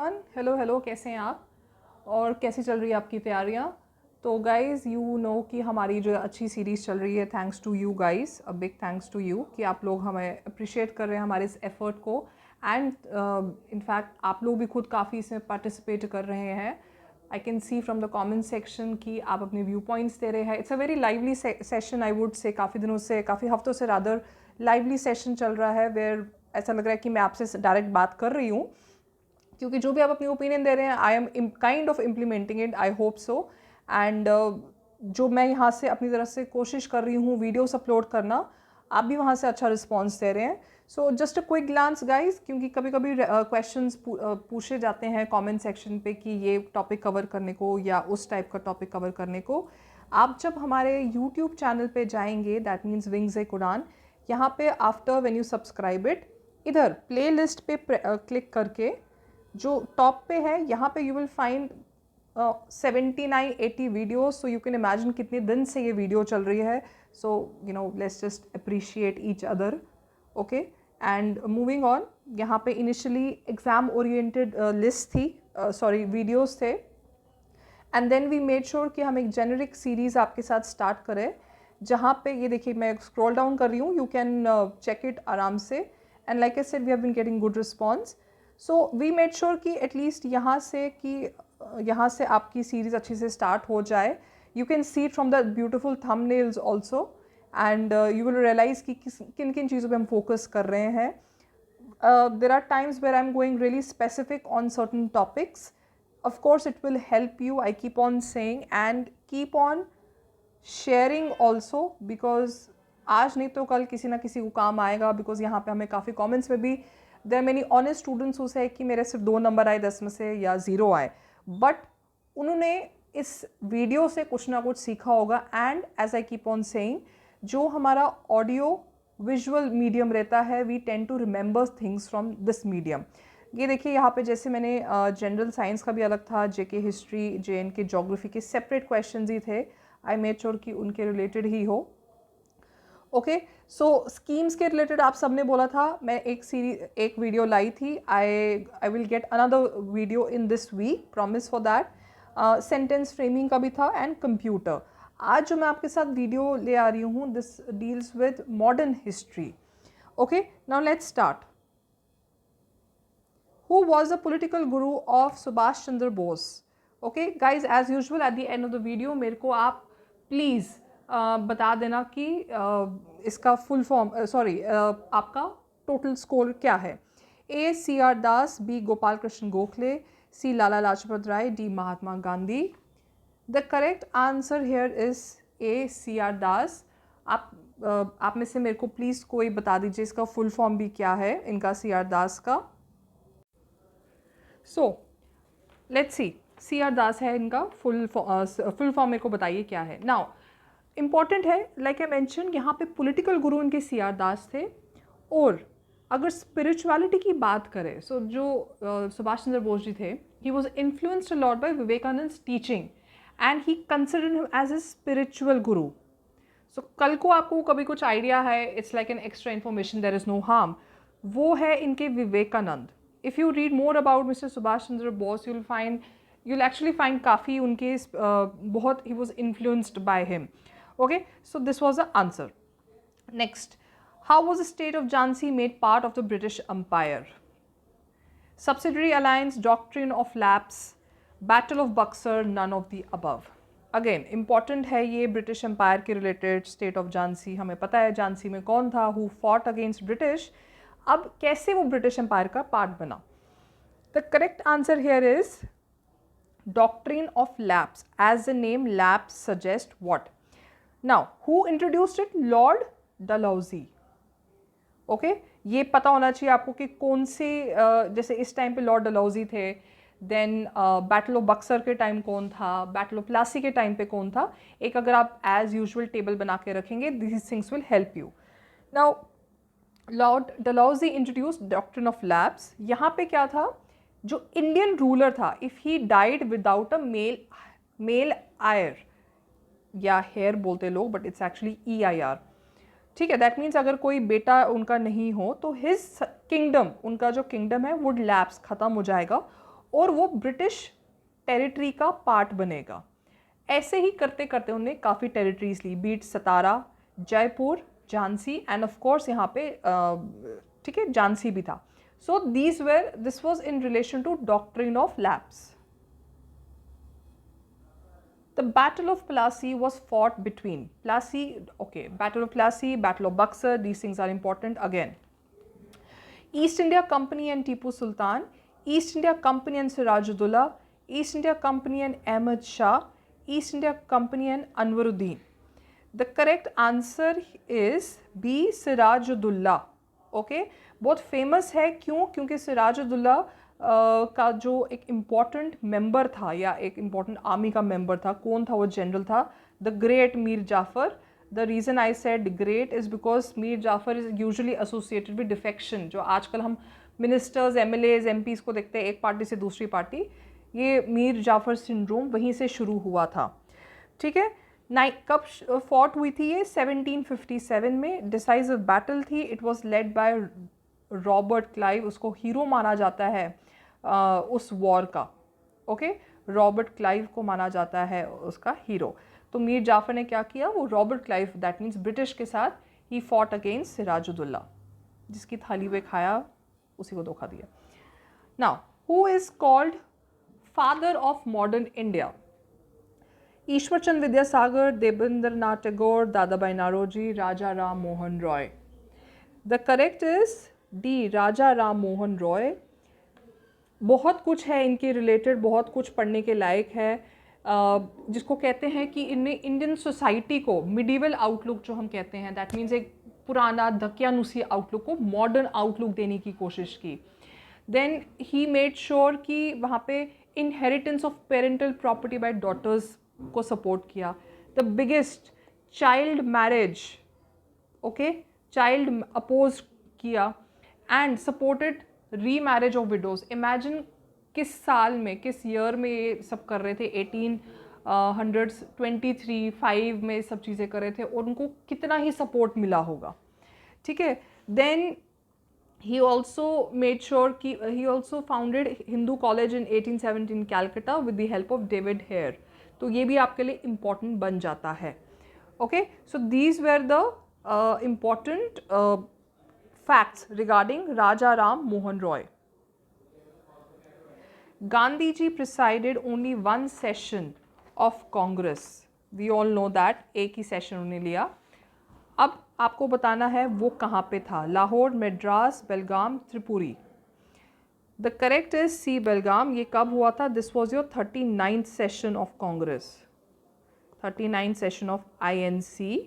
Hello hello, कैसे हैं आप और कैसी चल रही है आपकी तैयारियां? तो गाइज़ यू नो कि हमारी जो अच्छी सीरीज़ चल रही है, thanks to you guys, a big thanks to you कि आप लोग हमें अप्रिशिएट कर रहे हैं हमारे इस एफर्ट को। एंड इनफैक्ट आप लोग भी खुद काफ़ी इसमें पार्टिसिपेट कर रहे हैं। I can see from the comment section कि आप अपने व्यू पॉइंट्स दे रहे हैं। It's a very lively session, I would say काफ़ी दिनों से, काफ़ी हफ्तों से रादर लाइवली सेशन चल रहा है, वेयर ऐसा लग रहा है कि मैं आपसे डायरेक्ट बात कर रही हूँ, क्योंकि जो भी आप अपनी ओपिनियन दे रहे हैं I am kind of implementing it, I hope so. And जो मैं यहाँ से अपनी तरफ से कोशिश कर रही हूँ वीडियोस अपलोड करना, आप भी वहाँ से अच्छा रिस्पॉन्स दे रहे हैं। So just a quick glance guys, क्योंकि कभी कभी क्वेश्चंस पूछे जाते हैं कमेंट सेक्शन पे कि ये टॉपिक कवर करने को या उस टाइप का टॉपिक कवर करने को। आप जब हमारे यूट्यूब चैनल पे जाएंगे, दैट मीन्स विंग्स ए उड़ान, यहाँ पे after when you subscribe it, इधर प्ले लिस्ट पे क्लिक करके जो टॉप पे है यहाँ पे you will find 79-80 videos. So you can imagine कितने दिन से ये वीडियो चल रही है। So you know, let's just appreciate each other, okay. And moving on, यहाँ पे इनिशियली एग्जाम ओरिएंटेड लिस्ट थी, सॉरी वीडियोज थे, and then we made sure कि हम एक जेनरिक सीरीज़ आपके साथ स्टार्ट करें, जहाँ पे ये देखिए मैं स्क्रॉल डाउन कर रही हूँ, यू कैन चेक इट आराम से। And like I said, we have been getting good response. So we made sure कि एटलीस्ट यहाँ से यहाँ से आपकी सीरीज़ अच्छी से स्टार्ट हो जाए। You can see it from the beautiful thumbnails also, and you will realise कि किन किन चीज़ों पे हम फोकस कर रहे हैं। There are times where I'm going really specific on certain topics. Of course, it will help you, I keep on saying, and keep on sharing also, because आज नहीं तो कल किसी ना किसी को काम आएगा। बिकॉज यहाँ पे हमें काफ़ी कमेंट्स में भी there many honest students who से कि मेरे सिर्फ 2 नंबर आए 10 में से या 0 आए, बट उन्होंने इस वीडियो से कुछ ना कुछ सीखा होगा। And as I keep on saying, जो हमारा ऑडियो विजुअल मीडियम रहता है, we tend to remember things from this medium. ये देखिए यहाँ पे जैसे मैंने जनरल साइंस का भी अलग था, जेके हिस्ट्री, जेएनके ज्योग्राफी के सेपरेट क्वेश्चंस ही थे। आई मेड श्योर कि उनके रिलेटेड ही हो, ओके। सो स्कीम्स के रिलेटेड आप सबने बोला था, मैं एक वीडियो लाई थी। I will get another video in this week, promise for that. Sentence framing का भी था एंड कंप्यूटर। आज जो मैं आपके साथ वीडियो ले आ रही हूँ, this deals with modern history, okay. Now let's start. Who was the political guru of Subhash Chandra Bose? Okay guys, as usual at the end of the video मेरे को आप प्लीज़ बता देना कि इसका फुल फॉर्म, सॉरी, आपका total score क्या है। A C R Das, B Gopal Krishna Gokhale, C Lala Lajpat Rai, D Mahatma Gandhi. The correct answer here is A C R Das. आप में से मेरे को प्लीज़ कोई बता दीजिए इसका फुल फॉर्म भी क्या है इनका, सी आर दास का। सो लेट्स सी आर दास है इनका फुल फॉर्म, मेरे को बताइए क्या है। नाउ इम्पॉर्टेंट है, लाइक आई मेंशन, यहाँ पे पॉलिटिकल गुरु इनके सी आर दास थे। और अगर स्पिरिचुअलिटी की बात करें, सो जो सुभाष चंद्र बोस जी थे, he was influenced a lot by Vivekananda teaching and he considered him as a spiritual guru. So कल को आपको कभी कुछ आइडिया है, it's like an extra information, there is no harm, वो है इनके Vivekananda. If you read more about mister Subhash Chandra Bose, you'll actually find काफ़ी उनके बहुत he was influenced by him. Okay, so this was the answer. Next, how was the state of Jhansi made part of the British Empire? Subsidiary alliance, doctrine of lapse, battle of Buxar, none of the above. Again important है ये British empire के related, state of Jhansi. हमें पता है झांसी में कौन था, who fought against British. अब कैसे वो ब्रिटिश एम्पायर का पार्ट बना? The correct answer here is doctrine of lapse. As the name lapse suggests, what? Now who introduced it? Lord Dalhousie. Okay, ये पता होना चाहिए आपको कि कौन से जैसे इस टाइम पे लॉर्ड डलहौजी थे, देन बैटल ऑफ बक्सर के टाइम कौन था, बैटल ऑफ प्लासी के टाइम पे कौन था। एक अगर आप एज यूजुअल टेबल बना के रखेंगे, this things will help you. Now lord Dalhousie introduced doctrine of lapse. यहाँ पे क्या था, जो इंडियन रूलर था, if he died without a male heir, या हेयर बोलते लोग बट इट्स एक्चुअली EIR, ठीक है। दैट मीन्स अगर कोई बेटा उनका नहीं हो तो हिज किंगडम, उनका जो किंगडम है, वुड लैप्स, ख़त्म हो जाएगा। और वो ब्रिटिश टेरिटरी का पार्ट बनेगा। ऐसे ही करते करते उन्होंने काफ़ी टेरिटरीज ली, be it Satara, Jaipur, Jhansi and of course यहाँ पे ठीक है झांसी भी था। So this was in relation to doctrine of lapse. The Battle of Plassey was fought between Battle of Plassey, Battle of Buxar, these things are important again. East India Company and Tipu Sultan, East India Company and Sirajuddaulah, East India Company and Ahmad Shah, East India Company and Anwaruddin. The correct answer is B, Sirajuddaulah. Okay, बहुत famous है, क्यों? क्योंकि सिराजुद्दौला का जो एक important member था या एक इम्पॉर्टेंट आर्मी का मेंबर था, कौन था वो? जनरल था, the great Mir Jafar. The reason I said great is because Mir Jafar is usually associated with defection. जो आजकल हम मिनिस्टर्स, एमएलएज, एमपीज़ को देखते हैं एक पार्टी से दूसरी पार्टी, ये मीर जाफ़र सिंड्रोम वहीं से शुरू हुआ था। ठीक है, कब फॉट हुई थी ये? 1757 में। डिसाइसिव बैटल थी। It was led by Robert Clive, उसको हीरो माना जाता है उस वॉर का। ओके, रॉबर्ट क्लाइव को माना जाता है उसका हीरो। तो मीर जाफ़र ने क्या किया? वो Robert Clive, that means British के साथ, ही फॉट अगेंस्ट सिराजुद्दौला। जिसकी थाली पे खाया उसी को धोखा दिया। Now, who is called father of modern India? Ishwar Chandra Vidyasagar, Debendranath Tagore, Dadabhai Naoroji, Raja Ram Mohan Roy. The correct is D, Raja Ram Mohan Roy. बहुत कुछ है इनके रिलेटेड, बहुत कुछ पढ़ने के लायक है, जिसको कहते हैं कि इनने इंडियन सोसाइटी को मिडिवल आउटलुक जो हम कहते हैं, दैट मीन्स एक पुराना दकियानुसी आउटलुक को मॉडर्न आउटलुक देने की कोशिश की। देन ही मेड श्योर कि वहाँ पे inheritance of parental property by daughters को सपोर्ट किया। The biggest child marriage, okay, child oppose किया and supported remarriage of widows. Imagine किस साल में, किस ईयर में ये सब कर रहे थे? 1823-5 में सब चीज़ें कर रहे थे और उनको कितना ही सपोर्ट मिला होगा। ठीक है, then he also made sure कि he also founded Hindu College in 1817 in Calcutta with the help of David Hare। तो ये भी आपके लिए important बन जाता है। Okay, so these were the important facts regarding Raja Ram Mohan Roy। Gandhi ji presided only one session of Congress। We all know that एक ही session उन्होंने लिया। अब आपको बताना है वो कहाँ पे था? Lahore, Madras, Belgaum, Tripuri. The correct is C, Belgaum. ये कब हुआ था? This was your 39th session of Congress, 39th session of INC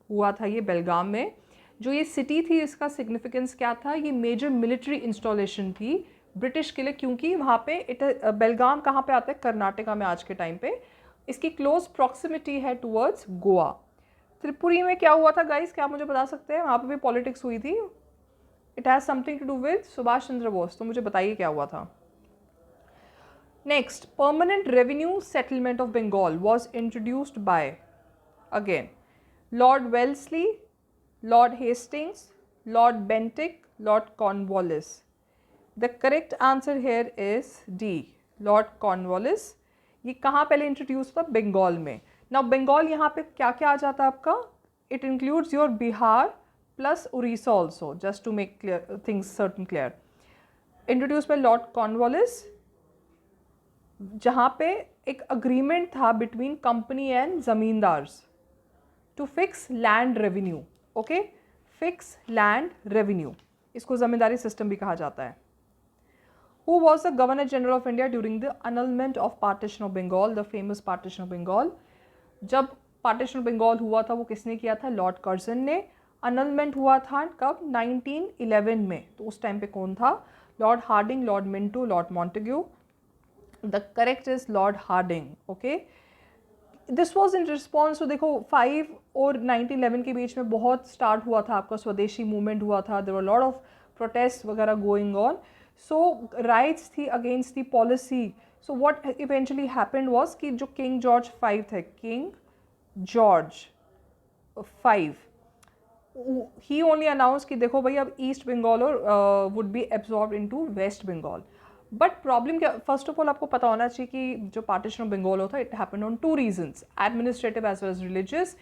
हुआ था ये बेलगाम में। जो ये सिटी थी, इसका सिग्निफिकेंस क्या था? ये मेजर मिलिट्री इंस्टॉलेशन थी ब्रिटिश के लिए, क्योंकि वहाँ पे बेलगाम कहाँ पे आता है? कर्नाटका में आज के टाइम पे। इसकी क्लोज प्रॉक्सिमिटी है टूवर्ड्स गोवा। त्रिपुरी में क्या हुआ था गाइस? क्या आप मुझे बता सकते हैं? वहाँ पे भी पॉलिटिक्स हुई थी। It has something to do with Subhash Chandra Bose. तो मुझे बताइए क्या हुआ था। Next, permanent revenue settlement of Bengal was introduced by again lord Wellesley, lord Hastings, lord Bentinck, lord Cornwallis. The correct answer here is D, lord Cornwallis. ये कहाँ पहले introduce हुआ? बंगाल में। नाउ बंगाल यहाँ पे क्या क्या आ जाता है आपका? It includes your Bihar plus Orissa also, just to make clear things certain clear. Introduce by Lord Cornwallis, जहाँ पे एक अग्रीमेंट था between company and zamindars to fix land revenue. Okay, fix land revenue, इसको जमींदारी सिस्टम भी कहा जाता है। Who was the Governor General of India during the annulment of Partition of Bengal, the famous Partition of Bengal? जब partition of Bengal हुआ था वो किसने किया था? लॉर्ड कर्जन ने। अनलमेंट हुआ था कब? 1911 में। तो उस टाइम पे कौन था? Lord Hardinge, Lord Minto, Lord Montagu. The correct is Lord Hardinge. Okay, this was in response to, देखो 5 और 1911 के बीच में बहुत स्टार्ट हुआ था आपका स्वदेशी मूवमेंट हुआ था। There were lot of protest वगैरह गोइंग ऑन। सो राइट्स थी against the policy. So what eventually happened was कि जो किंग जॉर्ज 5 थे, किंग जॉर्ज 5, ही ओनली अनाउंस कि देखो भाई अब ईस्ट बंगाल और would be absorb into West Bengal. But problem क्या, फर्स्ट ऑफ ऑल आपको पता होना चाहिए कि जो पार्टीशन ऑफ बंगाल होता है it happened on 2 reasons, administrative as well as religious.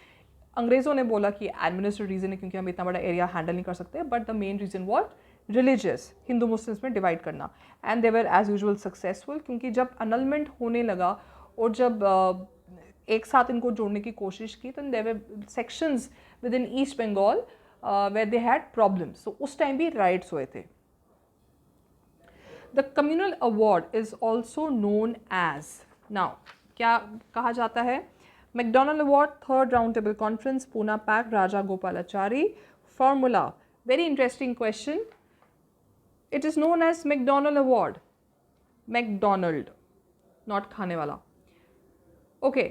अंग्रेज़ों ने बोला कि एडमिनिस्ट्रेटिव रीज़न है क्योंकि हम इतना बड़ा एरिया हैंडल नहीं कर सकते, but the main reason what religious, Hindu Muslims में डिवाइड करना। And they were as usual successful, क्योंकि जब अनलमेंट होने लगा और जब एक साथ इनको जोड़ने की कोशिश की, तो there were sections within East Bengal where they had problems, so उस टाइम भी राइट्स हुए थे। The communal award is also known as, now क्या कहा जाता है, MacDonald award, third round table conference, Poona pact, Raja Gopalachari, formula, very interesting question, it is known as MacDonald award, MacDonald not खाने वाला, okay,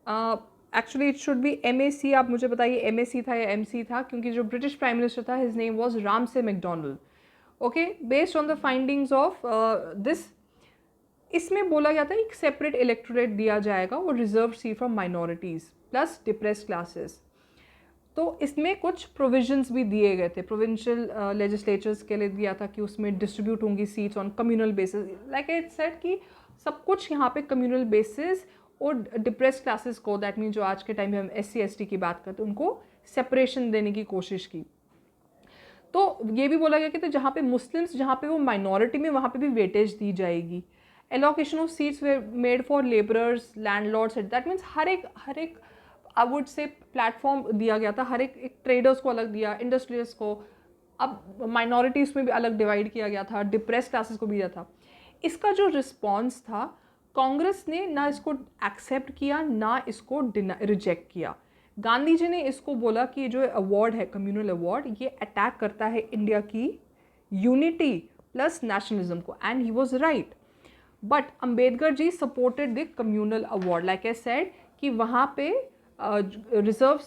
actually it should be MAC, आप मुझे बताइए MAC था या MC था, क्योंकि जो ब्रिटिश प्राइम मिनिस्टर था his name was Ramsay McDonald, okay, based on the findings of this, इसमें बोला गया था एक सेपरेट इलेक्टोरेट दिया जाएगा और reserve seat from minorities plus depressed classes. तो इसमें कुछ प्रोविजंस भी दिए गए थे, प्रोविंशियल लेजिस्लेचर्स के लिए दिया था कि उसमें डिस्ट्रीब्यूट होंगी seats on communal basis, like I said कि सब कुछ यहाँ पे कम्युनल बेसिस, और डिप्रेस्ड क्लासेस को, दैट मीन जो आज के टाइम में हम SC ST की बात करते हैं उनको सेपरेशन देने की कोशिश की। तो ये भी बोला गया कि तो जहाँ पे मुस्लिम्स, जहाँ पे वो माइनॉरिटी में, वहाँ पे भी वेटेज दी जाएगी। Allocation of seats were made for labourers, landlords, that means हर एक आई वुड से प्लेटफॉर्म दिया गया था, हर एक ट्रेडर्स को अलग दिया, इंडस्ट्रियल्स को, अब माइनॉरिटीज़ में भी अलग डिवाइड किया गया था, डिप्रेस क्लासेस को भी दिया था। इसका जो रिस्पॉन्स था, कांग्रेस ने ना इसको एक्सेप्ट किया ना इसको रिजेक्ट किया। गांधी जी ने इसको बोला कि ये जो अवार्ड है कम्युनल अवार्ड, ये अटैक करता है इंडिया की यूनिटी प्लस नेशनलिज्म को, and he was right. But Ambedkar ji supported the communal award, like I said कि वहाँ पे रिजर्व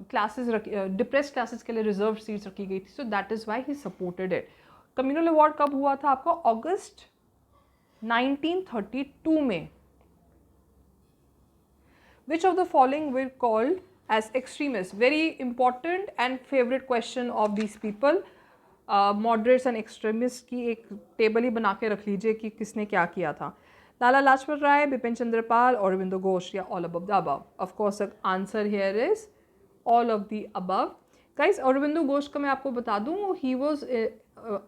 क्लासेस डिप्रेस क्लासेस के लिए रिजर्व सीट्स रखी गई थी, so that is why he supported it. Communal award कब हुआ था आपका? अगस्त 1932 में। Which of the following were called as extremists? Very important and favorite question of these people. Moderates and extremists की एक टेबल ही बना के रख लीजिए कि किसने क्या किया था। लाला लाजपत राय, बिपिन चंद्रपाल, अरविंदो घोष, या all above the above? Of course, the answer here is all of the above. Guys, Aurobindo Ghosh का मैं आपको बता दूँ, he was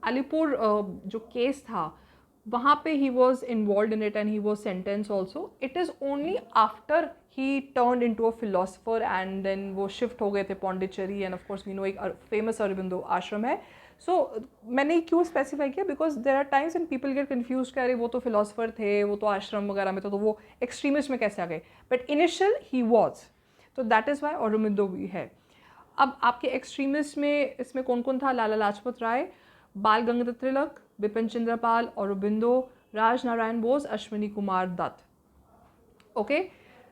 अलीपुर जो केस था वहाँ पे he was involved in it and he was sentenced also. It is only after he turned into a philosopher and then वो shift हो गए थे Pondicherry, and of course we know एक famous अरविंदो आश्रम है। So मैंने क्यों specify किया, because there are times when people get confused कि अरे वो तो philosopher थे, वो तो आश्रम वगैरह में, तो वो extremist में कैसे आ गए, but initial he was, तो that is why अरविंदो भी है। अब आपके एक्सट्रीमिस्ट में इसमें कौन कौन था? लाला Lajpat Rai, Bal Gangadhar Tilak, Bipin Chandrapal, Aurobindo, Raj Narayan Bose, Ashwini Kumar Dutt. Okay,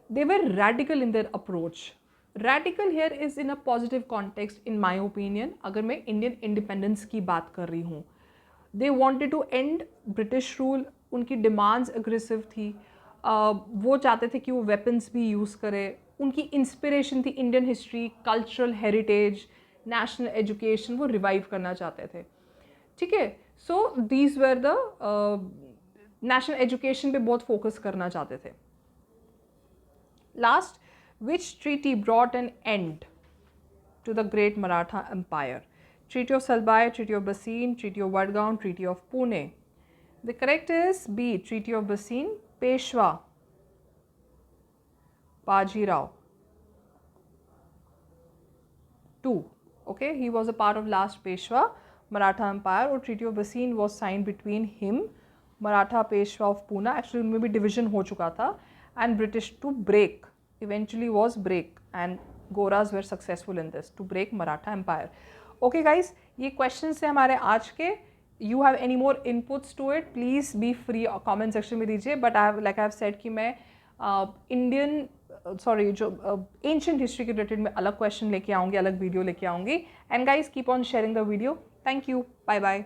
they were radical in their approach. Radical here is in a positive context in my opinion, अगर मैं इंडियन इंडिपेंडेंस की बात कर रही हूँ। They wanted to end British rule, उनकी डिमांड्स अग्रेसिव थी, वो चाहते थे कि वो वेपन्स भी यूज़ करे, उनकी इंस्पिरेशन थी Indian history, cultural heritage, national education, वो रिवाइव करना चाहते थे। ठीक है, so these were the national education पे बहुत फोकस करना चाहते थे। Last, which treaty brought an end to the great Maratha empire? Treaty of Salbai, treaty of Bassein, treaty of Vadgaon, treaty of Pune? The correct is B, treaty of Bassein, Peshwa Bajirao II. Okay, he was a part of last Peshwa Maratha Empire, or Treaty of Bassein was signed between him, Maratha Peshwa of Pune. Actually उनमें भी division हो चुका था, and British to break, eventually was break, and Goras were successful in this to break Maratha Empire. Okay guys, ये questions हैं हमारे आज के. You have any more inputs to it? Please be free comment section में दीजिए. But I have, like I have said कि मैं Indian जो एंशियंट हिस्ट्री के रिलेटेड में अलग क्वेश्चन लेके आऊँगी, अलग वीडियो लेके आऊँगी. And guys keep on sharing the video. Thank you, bye bye.